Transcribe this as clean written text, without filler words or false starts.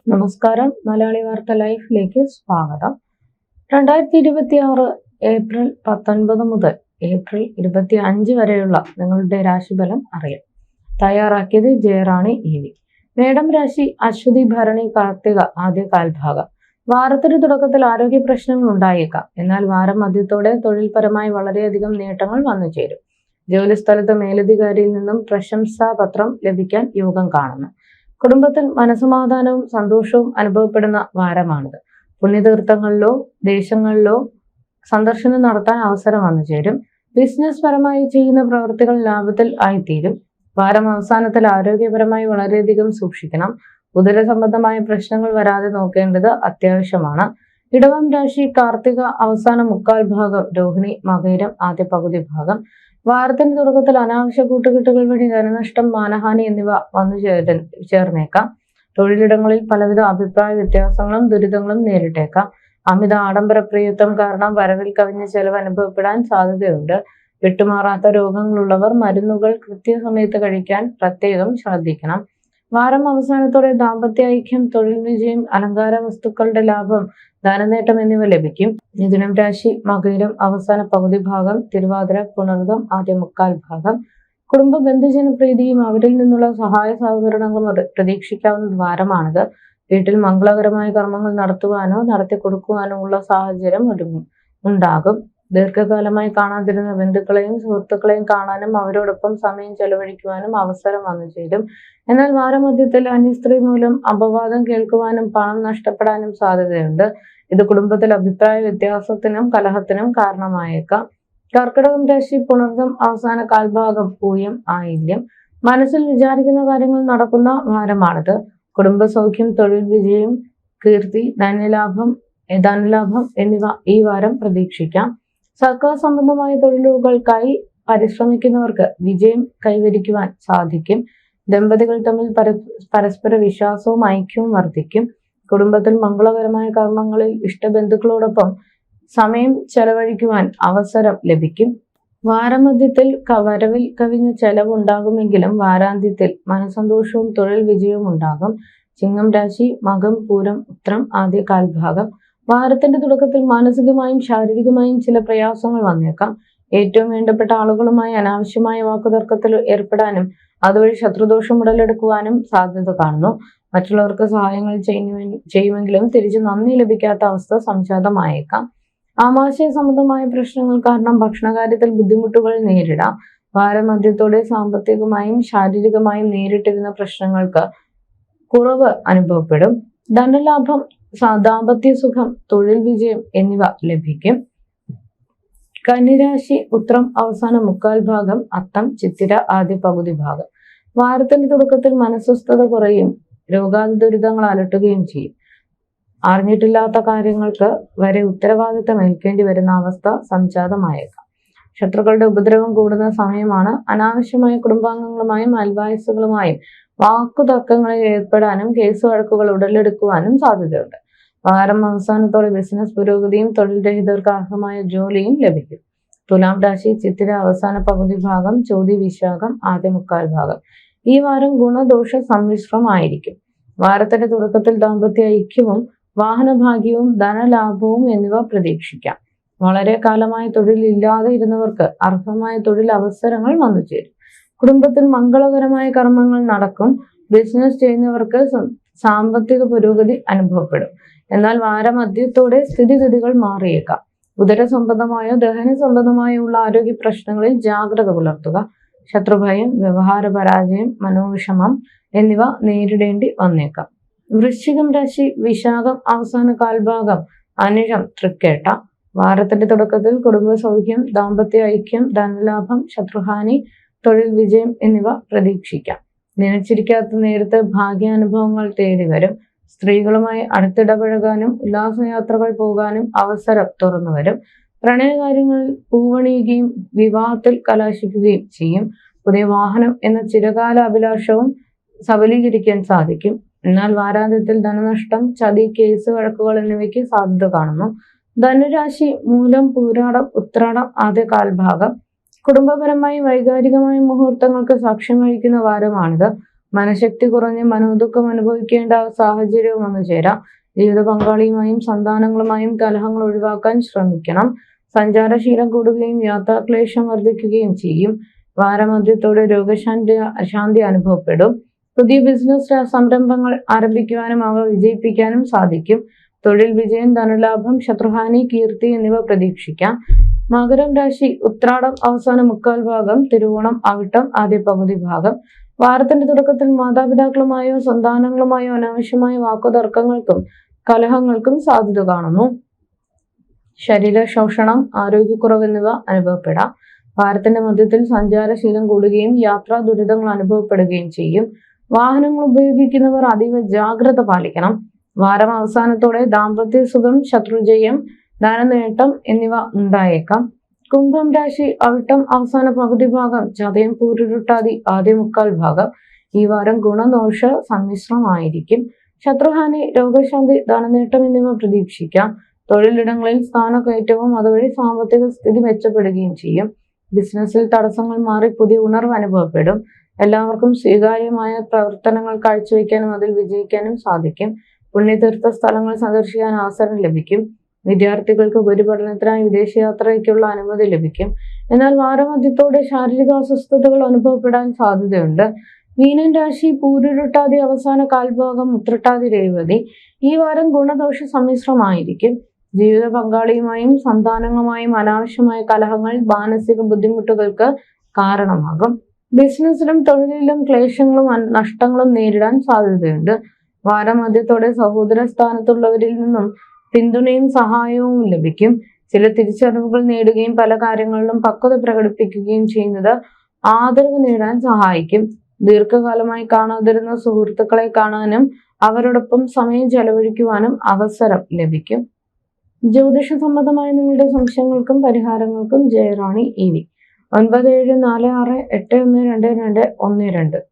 നമസ്കാരം. മലയാളി വാർത്ത ലൈഫിലേക്ക് സ്വാഗതം. 2026 ഏപ്രിൽ 19 മുതൽ ഏപ്രിൽ 25 വരെയുള്ള നിങ്ങളുടെ രാശിഫലം അറിയാം. തയ്യാറാക്കിയത് ജയറാണി EV. മേടം രാശി അശ്വതി ഭരണി കാർത്തിക ആദ്യ കാൽഭാഗം. വാരത്തിന്റെ തുടക്കത്തിൽ ആരോഗ്യ പ്രശ്നങ്ങൾ ഉണ്ടായേക്കാം. എന്നാൽ വാരം മധ്യത്തോടെ തൊഴിൽപരമായി വളരെയധികം നേട്ടങ്ങൾ വന്നു ചേരും. ജോലിസ്ഥലത്ത് മേലധികാരിയിൽ നിന്നും പ്രശംസാപത്രം ലഭിക്കാൻ യോഗം കാണുന്നു. കുടുംബത്തിൽ മനസമാധാനവും സന്തോഷവും അനുഭവപ്പെടുന്ന വാരമാണിത്. പുണ്യതീർത്ഥങ്ങളിലോ ദേശങ്ങളിലോ സന്ദർശനം നടത്താൻ അവസരം വന്നു ചേരും. ബിസിനസ് പരമായി ചെയ്യുന്ന പ്രവൃത്തികൾ ലാഭത്തിൽ ആയിത്തീരും. വാരം അവസാനത്തിൽ ആരോഗ്യപരമായി വളരെയധികം സൂക്ഷിക്കണം. ഉദര സംബന്ധമായ പ്രശ്നങ്ങൾ വരാതെ നോക്കേണ്ടത് അത്യാവശ്യമാണ്. ഇടവം രാശി കാർത്തിക അവസാന മുക്കാൽ ഭാഗം, രോഹിണി മകയിരം ആദ്യ പകുതി ഭാഗം. വാരത്തിന്റെ തുടക്കത്തിൽ അനാവശ്യ കൂട്ടുകെട്ടുകൾ വഴി ധനനഷ്ടം, മാനഹാനി എന്നിവ വന്നു ചേർന്നേക്കാം. തൊഴിലിടങ്ങളിൽ പലവിധ അഭിപ്രായ വ്യത്യാസങ്ങളും ദുരിതങ്ങളും നേരിട്ടേക്കാം. അമിത ആഡംബര പ്രിയത്വം കാരണം വരവിൽ കവിഞ്ഞ ചെലവ് അനുഭവപ്പെടാൻ സാധ്യതയുണ്ട്. വിട്ടുമാറാത്ത രോഗങ്ങളുള്ളവർ മരുന്നുകൾ കൃത്യസമയത്ത് കഴിക്കാൻ പ്രത്യേകം ശ്രദ്ധിക്കണം. വാരം അവസാനത്തോടെ ദാമ്പത്യ ഐക്യം, തൊഴിൽ വിജയം, അലങ്കാര വസ്തുക്കളുടെ ലാഭം, ധനനേട്ടം എന്നിവ ലഭിക്കും. മിഥുനം രാശി മകയിരം അവസാന പകുതി ഭാഗം, തിരുവാതിര പുണർദം ആദ്യ മുക്കാൽ ഭാഗം. കുടുംബ ബന്ധുജനപ്രീതിയും അവരിൽ നിന്നുള്ള സഹായ സഹകരണങ്ങളും പ്രതീക്ഷിക്കാവുന്ന വാരമാണിത്. വീട്ടിൽ മംഗളകരമായ കർമ്മങ്ങൾ നടത്തുവാനോ നടത്തി കൊടുക്കുവാനോ ഉള്ള സാഹചര്യം ഉണ്ടാകും. ദീർഘകാലമായി കാണാതിരുന്ന ബന്ധുക്കളെയും സുഹൃത്തുക്കളെയും കാണാനും അവരോടൊപ്പം സമയം ചെലവഴിക്കുവാനും അവസരം വന്നു ചേരും. എന്നാൽ വാരമധ്യത്തിൽ അന്യസ്ത്രീ മൂലം അപവാദം കേൾക്കുവാനും പണം നഷ്ടപ്പെടാനും സാധ്യതയുണ്ട്. ഇത് കുടുംബത്തിൽ അഭിപ്രായ വ്യത്യാസത്തിനും കലഹത്തിനും കാരണമായേക്കാം. കർക്കിടകം രാശി പുണർദം അവസാന കാൽഭാഗം, പൂയം ആയില്യം. മനസ്സിൽ വിചാരിക്കുന്ന കാര്യങ്ങൾ നടക്കുന്ന വാരമാണിത്. കുടുംബസൗഖ്യം, തൊഴിൽ വിജയം, കീർത്തി, ധനലാഭം എന്നിവ ഈ വാരം പ്രതീക്ഷിക്കാം. സർക്കാർ സംബന്ധമായ തൊഴിലുകൾക്കായി പരിശ്രമിക്കുന്നവർക്ക് വിജയം കൈവരിക്കുവാൻ സാധിക്കും. ദമ്പതികൾ തമ്മിൽ പരസ്പര വിശ്വാസവും ഐക്യവും വർദ്ധിക്കും. കുടുംബത്തിൽ മംഗളകരമായ കർമ്മങ്ങളിൽ ഇഷ്ടബന്ധുക്കളോടൊപ്പം സമയം ചെലവഴിക്കുവാൻ അവസരം ലഭിക്കും. വാരമധ്യത്തിൽ വരവിൽ കവിഞ്ഞ ചെലവുണ്ടാകുമെങ്കിലും വാരാന്ത്യത്തിൽ മനസന്തോഷവും തൊഴിൽ വിജയവും ഉണ്ടാകും. ചിങ്ങം രാശി മകം പൂരം ഉത്രം ആദ്യ കാൽഭാഗം. വാരത്തിന്റെ തുടക്കത്തിൽ മാനസികമായും ശാരീരികമായും ചില പ്രയാസങ്ങൾ വന്നേക്കാം. ഏറ്റവും വേണ്ടപ്പെട്ട ആളുകളുമായി അനാവശ്യമായ വാക്കുതർക്കത്തിൽ ഏർപ്പെടാനും അതുവഴി ശത്രുദോഷം ഉടലെടുക്കുവാനും സാധ്യത കാണുന്നു. മറ്റുള്ളവർക്ക് സഹായങ്ങൾ ചെയ്യുമെങ്കിലും തിരിച്ചു നന്ദി ലഭിക്കാത്ത അവസ്ഥ സംജാതമായേക്കാം. ആമാശയ സംബന്ധമായ പ്രശ്നങ്ങൾ കാരണം ഭക്ഷണകാര്യത്തിൽ ബുദ്ധിമുട്ടുകൾ നേരിടാം. വാരമധ്യത്തോടെ സാമ്പത്തികമായും ശാരീരികമായും നേരിട്ടിരുന്ന പ്രശ്നങ്ങൾക്ക് കുറവ് അനുഭവപ്പെടും. ധനലാഭം, ദാമ്പത്യ സുഖം, തൊഴിൽ വിജയം എന്നിവ ലഭിക്കും. കന്നിരാശി ഉത്രം അവസാന മുക്കാൽ ഭാഗം, അത്തം ചിത്തിര ആദ്യ പകുതി ഭാഗം. വാരത്തിന്റെ തുടക്കത്തിൽ മനസ്വസ്ഥത കുറയും. രോഗാതി ദുരിതങ്ങൾ അലട്ടുകയും ചെയ്യും. അറിഞ്ഞിട്ടില്ലാത്ത കാര്യങ്ങൾക്ക് വരെ ഉത്തരവാദിത്തം ഏൽക്കേണ്ടി വരുന്ന അവസ്ഥ സംജാതമായേക്കാം. ശത്രുക്കളുടെ ഉപദ്രവം കൂടുന്ന സമയമാണ്. അനാവശ്യമായ കുടുംബാംഗങ്ങളുമായും അയൽവാസികളുമായും വാക്കുതർക്കങ്ങളിൽ ഏർപ്പെടാനും കേസ് വഴക്കുകൾ ഉടലെടുക്കുവാനും സാധ്യതയുണ്ട്. വാരം അവസാനത്തോടെ ബിസിനസ് പുരോഗതിയും തൊഴിൽ രഹിതർക്ക് അർഹമായ ജോലിയും ലഭിക്കും. തുലാം രാശി ചിത്തിര അവസാന പകുതി ഭാഗം, ചോതി വിശാഖം ആദ്യ മുക്കാൽ ഭാഗം. ഈ വാരം ഗുണദോഷ സമ്മിശ്രമായിരിക്കും. വാരത്തിന്റെ തുടക്കത്തിൽ ദാമ്പത്യ ഐക്യവും വാഹനഭാഗ്യവും ധനലാഭവും എന്നിവ പ്രതീക്ഷിക്കാം. വളരെ കാലമായി തൊഴിലില്ലാതെ ഇരുന്നവർക്ക് അർഹമായ തൊഴിൽ അവസരങ്ങൾ വന്നു ചേരും. കുടുംബത്തിൽ മംഗളകരമായ കർമ്മങ്ങൾ നടക്കും. ബിസിനസ് ചെയ്യുന്നവർക്ക് സാമ്പത്തിക പുരോഗതി അനുഭവപ്പെടും. എന്നാൽ വാരമധ്യത്തോടെ സ്ഥിതിഗതികൾ മാറിയേക്കാം. ഉദര സംബന്ധമായോ ദഹന സംബന്ധമായോ ഉള്ള ആരോഗ്യ പ്രശ്നങ്ങളിൽ ജാഗ്രത പുലർത്തുക. ശത്രുഭയം, വ്യവഹാര പരാജയം, മനോവിഷമം എന്നിവ നേരിടേണ്ടി വന്നേക്കാം. വൃശ്ചികം രാശി വിശാഖം അവസാന കാൽഭാഗം, അനിഴം തൃക്കേട്ട. വാരത്തിന്റെ തുടക്കത്തിൽ കുടുംബ സൗഖ്യം, ദാമ്പത്യ ഐക്യം, ധനലാഭം, ശത്രുഹാനി, തൊഴിൽ വിജയം എന്നിവ പ്രതീക്ഷിക്കാം. നനച്ചിരിക്കാത്ത നേരത്ത് ഭാഗ്യാനുഭവങ്ങൾ തേടി വരും. സ്ത്രീകളുമായി അടുത്തിടപഴകാനും ഉല്ലാസയാത്രകൾ പോകാനും അവസരം തുറന്നു വരും. പ്രണയകാര്യങ്ങളിൽ പൂവണിയുകയും വിവാഹത്തിൽ കലാശിക്കുകയും ചെയ്യും. പുതിയ വാഹനം എന്ന ചിരകാല അഭിലാഷവും സബലീകരിക്കാൻ സാധിക്കും. എന്നാൽ വാരാന്ത്യത്തിൽ ധനനഷ്ടം, ചതി, കേസ് വഴക്കുകൾ എന്നിവയ്ക്ക് സാധ്യത കാണുന്നു. ധനുരാശി മൂലം പൂരാടം ഉത്രാടം ആദ്യ കാൽഭാഗം. കുടുംബപരമായി വൈകാരികമായ മുഹൂർത്തങ്ങൾക്ക് സാക്ഷ്യം വഹിക്കുന്ന വാരമാണിത്. മനഃശക്തി കുറഞ്ഞ് മനോദുഃഖം അനുഭവിക്കേണ്ട സാഹചര്യവും വന്നു ചേരാം. ജീവിത പങ്കാളിയുമായും സന്താനങ്ങളുമായും കലഹങ്ങൾ ഒഴിവാക്കാൻ ശ്രമിക്കണം. സഞ്ചാരശീലം കൂടുകയും യാത്രാക്ലേശം വർദ്ധിക്കുകയും ചെയ്യും. വാരമധ്യത്തോടെ രോഗശാന്തി അനുഭവപ്പെടും. പുതിയ ബിസിനസ് സംരംഭങ്ങൾ ആരംഭിക്കുവാനും അവ വിജയിപ്പിക്കാനും സാധിക്കും. തൊഴിൽ വിജയം, ധനലാഭം, ശത്രുഹാനി, കീർത്തി എന്നിവ പ്രതീക്ഷിക്കാം. മകരം രാശി ഉത്രാടം അവസാന മുക്കാൽ ഭാഗം, തിരുവോണം അവിട്ടം ആദ്യ പകുതി ഭാഗം. വാരത്തിന്റെ തുടക്കത്തിൽ മാതാപിതാക്കളുമായോ സന്താനങ്ങളുമായോ അനാവശ്യമായ വാക്കുതർക്കങ്ങൾക്കും കലഹങ്ങൾക്കും സാധ്യത കാണുന്നു. ശരീര ശോഷണം, ആരോഗ്യക്കുറവ് എന്നിവ അനുഭവപ്പെടാം. വാരത്തിന്റെ മധ്യത്തിൽ സഞ്ചാരശീലം കൂടുകയും യാത്രാ ദുരിതങ്ങൾ അനുഭവപ്പെടുകയും ചെയ്യും. വാഹനങ്ങൾ ഉപയോഗിക്കുന്നവർ അതീവ ജാഗ്രത പാലിക്കണം. വാരം അവസാനത്തോടെ ദാമ്പത്യ സുഖം, ശത്രുജയം, ധനനേട്ടം എന്നിവ ഉണ്ടായേക്കാം. കുംഭം രാശി അവിട്ടം അവസാന പകുതി ഭാഗം, ചതയം പൂരുരുട്ടാതി ആദ്യ മുക്കാൽ ഭാഗം. ഈ വാരം ഗുണദോഷ സമ്മിശ്രമായിരിക്കും. ശത്രുഹാനി, രോഗശാന്തി, ധനനേട്ടം എന്നിവ പ്രതീക്ഷിക്കാം. തൊഴിലിടങ്ങളിൽ സ്ഥാനക്കയറ്റവും അതുവഴി സാമ്പത്തിക സ്ഥിതി മെച്ചപ്പെടുകയും ചെയ്യും. ബിസിനസ്സിൽ തടസ്സങ്ങൾ മാറി പുതിയ ഉണർവ് അനുഭവപ്പെടും. എല്ലാവർക്കും സ്വീകാര്യമായ പ്രവർത്തനങ്ങൾ കാഴ്ചവെക്കാനും അതിൽ വിജയിക്കാനും സാധിക്കും. പുണ്യതീർത്ഥ സ്ഥലങ്ങൾ സന്ദർശിക്കാൻ അവസരം ലഭിക്കും. വിദ്യാർത്ഥികൾക്ക് ഉപരിപഠനത്തിനായി വിദേശയാത്രയ്ക്കുള്ള അനുമതി ലഭിക്കും. എന്നാൽ വാരമധ്യത്തോടെ ശാരീരിക അസ്വസ്ഥതകൾ അനുഭവപ്പെടാൻ സാധ്യതയുണ്ട്. മീനൻ രാശി പൂരുരുട്ടാതി അവസാന കാൽഭാഗം, ഉത്രട്ടാതി രേവതി. ഈ വാരം ഗുണദോഷ സമ്മിശ്രമായിരിക്കും. ജീവിത പങ്കാളിയുമായും സന്താനങ്ങളുമായും അനാവശ്യമായ കലഹങ്ങൾ മാനസിക ബുദ്ധിമുട്ടുകൾക്ക് കാരണമാകും. ബിസിനസ്സിലും തൊഴിലിലും ക്ലേശങ്ങളും നഷ്ടങ്ങളും നേരിടാൻ സാധ്യതയുണ്ട്. വാരമധ്യത്തോടെ സഹോദര സ്ഥാനത്തുള്ളവരിൽ നിന്നും പിന്തുണയും സഹായവും ലഭിക്കും. ചില തിരിച്ചറിവുകൾ നേടുകയും പല കാര്യങ്ങളിലും പക്വത പ്രകടിപ്പിക്കുകയും ചെയ്യുന്നത് ആദരവ് നേടാൻ സഹായിക്കും. ദീർഘകാലമായി കാണാതിരുന്ന സുഹൃത്തുക്കളെ കാണാനും അവരോടൊപ്പം സമയം ചെലവഴിക്കുവാനും അവസരം ലഭിക്കും. ജ്യോതിഷ സംബന്ധമായ നിങ്ങളുടെ സംശയങ്ങൾക്കും പരിഹാരങ്ങൾക്കും ജയറാണി EV 9746812212.